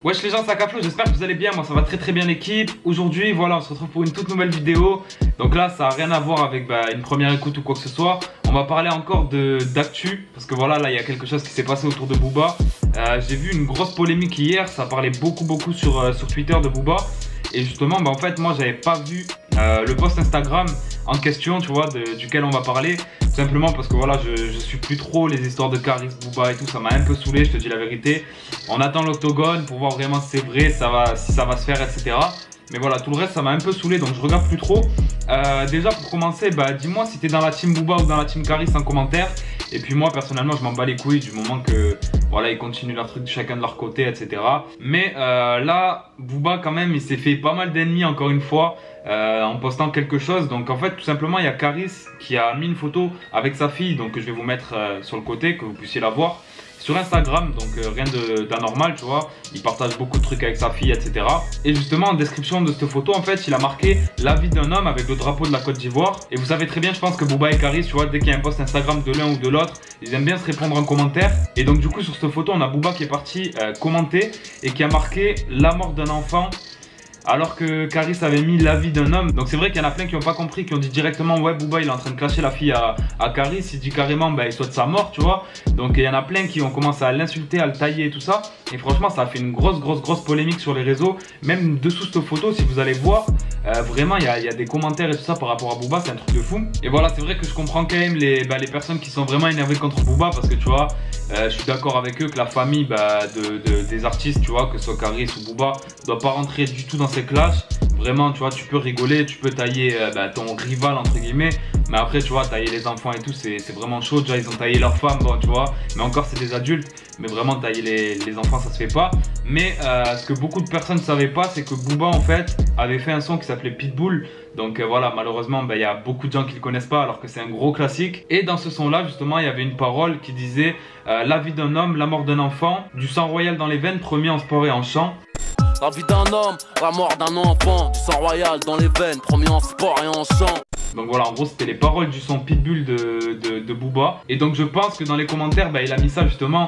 Wesh les gens, c'est Akaflo, j'espère que vous allez bien, moi ça va très bien l'équipe. Aujourd'hui voilà, on se retrouve pour une toute nouvelle vidéo. Donc là ça n'a rien à voir avec une première écoute ou quoi que ce soit. On va parler encore d'actu, parce que voilà, là il y a quelque chose qui s'est passé autour de Booba. J'ai vu une grosse polémique hier, ça parlait beaucoup sur Twitter de Booba. Et justement, en fait moi j'avais pas vu le post Instagram en question, tu vois, duquel on va parler. Tout simplement parce que voilà, je suis plus trop les histoires de Caris, Booba et tout, ça m'a un peu saoulé, je te dis la vérité. On attend l'octogone pour voir vraiment si c'est vrai, si ça va se faire, etc. Mais voilà, tout le reste ça m'a un peu saoulé, donc je regarde plus trop. Déjà pour commencer, dis-moi si t'es dans la team Booba ou dans la team Caris en commentaire. Et puis moi personnellement je m'en bats les couilles du moment que voilà, ils continuent leur truc chacun de leur côté, etc. Mais là, Booba quand même il s'est fait pas mal d'ennemis encore une fois en postant quelque chose. Donc en fait tout simplement il y a Caris qui a mis une photo avec sa fille, donc je vais vous mettre sur le côté que vous puissiez la voir sur Instagram, donc rien d'anormal, tu vois. Il partage beaucoup de trucs avec sa fille, etc. Et justement en description de cette photo, en fait il a marqué la vie d'un homme avec le drapeau de la Côte d'Ivoire. Et vous savez très bien, je pense que Booba et Caris, tu vois, dès qu'il y a un post Instagram de l'un ou de l'autre, ils aiment bien se répondre en commentaire. Et donc du coup sur cette photo on a Booba qui est parti commenter et qui a marqué la mort d'un enfant, alors que Caris avait mis la vie d'un homme. Donc c'est vrai qu'il y en a plein qui n'ont pas compris, qui ont dit directement ouais, Booba il est en train de clasher la fille à Caris. Il dit carrément il souhaite sa mort, tu vois. Donc il y en a plein qui ont commencé à l'insulter, à le tailler et tout ça. Et franchement ça a fait une grosse polémique sur les réseaux. Même dessous cette photo, si vous allez voir, vraiment il y a des commentaires et tout ça par rapport à Booba, c'est un truc de fou. Et voilà, c'est vrai que je comprends quand même les personnes qui sont vraiment énervées contre Booba, parce que tu vois, je suis d'accord avec eux que la famille des artistes, tu vois, que ce soit Caris ou Booba, ne doit pas rentrer du tout dans ces clashs. Vraiment, tu vois, tu peux rigoler, tu peux tailler ton rival entre guillemets, mais après tu vois, tailler les enfants et tout, c'est vraiment chaud. Déjà ils ont taillé leurs femmes, bon tu vois, mais encore c'est des adultes. Mais vraiment tailler les enfants ça se fait pas. Mais ce que beaucoup de personnes ne savaient pas, c'est que Booba en fait avait fait un son qui s'appelait Pitbull. Donc voilà, malheureusement il y a beaucoup de gens qui le connaissent pas, alors que c'est un gros classique. Et dans ce son là justement il y avait une parole qui disait la vie d'un homme, la mort d'un enfant, du sang royal dans les veines, promis en sport et en chant. La vie d'un homme, la mort d'un enfant, du sang royal dans les veines, promis en sport et en chant. Donc voilà, en gros c'était les paroles du son Pitbull de Booba. Et donc je pense que dans les commentaires il a mis ça justement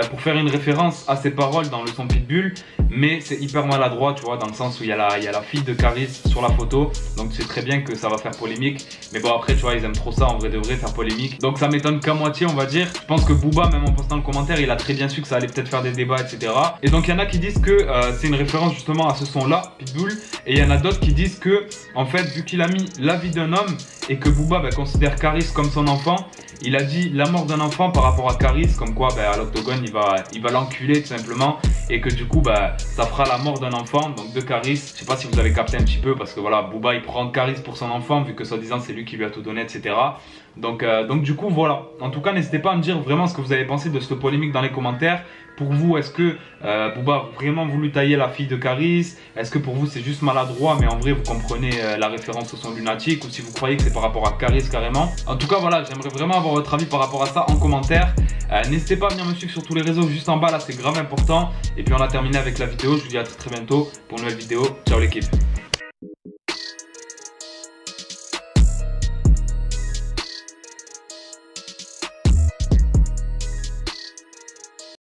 pour faire une référence à ses paroles dans le son Pitbull. Mais c'est hyper maladroit, tu vois, dans le sens où il y a la fille de Caris sur la photo. Donc tu sais très bien que ça va faire polémique. Mais bon après tu vois, ils aiment trop ça en vrai de vrai, faire polémique. Donc ça m'étonne qu'à moitié on va dire. Je pense que Booba, même en postant le commentaire, il a très bien su que ça allait peut-être faire des débats, etc. Et donc il y en a qui disent que c'est une référence justement à ce son là, Pitbull. Et il y en a d'autres qui disent que en fait vu qu'il a mis la vie d'un homme et que Booba considère Caris comme son enfant, il a dit la mort d'un enfant par rapport à Caris, comme quoi à l'octogone il va l'enculer tout simplement. Et que du coup ça fera la mort d'un enfant, donc de Caris. Je sais pas si vous avez capté un petit peu, parce que voilà, Booba il prend Caris pour son enfant, vu que soi-disant c'est lui qui lui a tout donné, etc. Donc du coup voilà, en tout cas n'hésitez pas à me dire vraiment ce que vous avez pensé de cette polémique dans les commentaires. Pour vous, est-ce que Booba a vraiment voulu tailler la fille de Caris? Est-ce que pour vous c'est juste maladroit, mais en vrai vous comprenez la référence au son lunatique? Ou si vous croyez que c'est par rapport à Caris carrément? En tout cas voilà, j'aimerais vraiment avoir votre avis par rapport à ça en commentaire. N'hésitez pas à venir me suivre sur tous les réseaux juste en bas, là c'est grave important. Et puis on a terminé avec la vidéo, je vous dis à très bientôt pour une nouvelle vidéo. Ciao l'équipe.